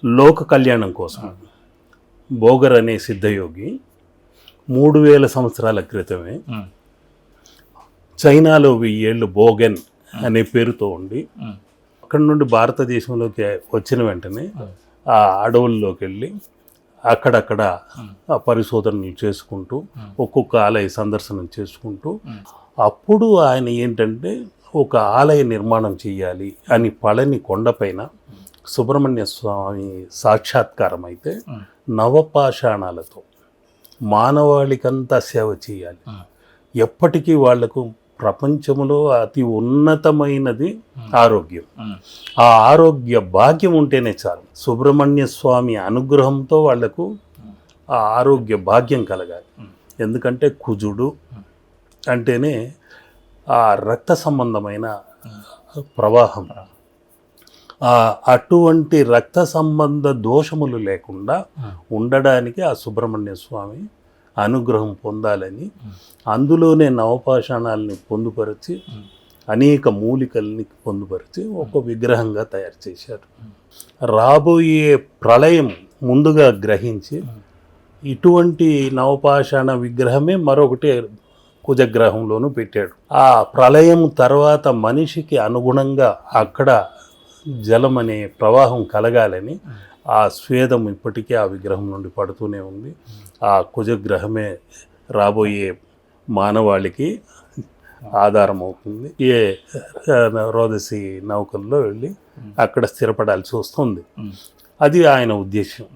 లోక కళ్యాణం కోసం బోగర్ అనే సిద్ధయోగి 3000 సంవత్సరాల క్రితమే చైనాలో 1000 ఏళ్ళు బోగెన్ అనే పేరుతో ఉండి అక్కడి నుండి భారతదేశంలోకి వచ్చిన వెంటనే ఆ అడవుల్లోకి వెళ్ళి అక్కడక్కడ ఆ పరిశోధనలు చేసుకుంటూ ఒక్కొక్క ఆలయ సందర్శనం చేసుకుంటూ అప్పుడు ఆయన ఏంటంటే ఒక ఆలయ నిర్మాణం చేయాలి అని పళని కొండపైన సుబ్రహ్మణ్య స్వామి సాక్షాత్కారం అయితే నవపాషాణాలతో మానవాళికంతా సేవ చేయాలి, ఎప్పటికీ వాళ్లకు ప్రపంచంలో అతి ఉన్నతమైనది ఆరోగ్యం, ఆ ఆరోగ్య భాగ్యం ఉంటేనే చాలు. సుబ్రహ్మణ్య స్వామి అనుగ్రహంతో వాళ్లకు ఆ ఆరోగ్య భాగ్యం కలగాలి. ఎందుకంటే కుజుడు అంటేనే ఆ రక్త సంబంధమైన ప్రవాహం, అటువంటి రక్త సంబంధ దోషములు లేకుండా ఉండడానికి ఆ సుబ్రహ్మణ్య స్వామి అనుగ్రహం పొందాలని అందులోనే నవపాషాణాలని పొందుపరిచి అనేక మూలికల్ని పొందుపరిచి ఒక విగ్రహంగా తయారు చేశారు. రాబోయే ప్రళయం ముందుగా గ్రహించి ఇటువంటి నవపాషాణ విగ్రహమే మరొకటి కుజగ్రహంలోనూ పెట్టాడు. ఆ ప్రళయం తర్వాత మనిషికి అనుగుణంగా అక్కడ జలం అనే ప్రవాహం కలగాలని ఆ స్వేదం ఇప్పటికీ ఆ విగ్రహం నుండి పడుతూనే ఉంది. ఆ కుజగ్రహమే రాబోయే మానవాళికి ఆధారం అవుతుంది. ఏ రోదసి నౌకల్లో వెళ్ళి అక్కడ స్థిరపడాల్సి వస్తుంది. అది ఆయన ఉద్దేశం.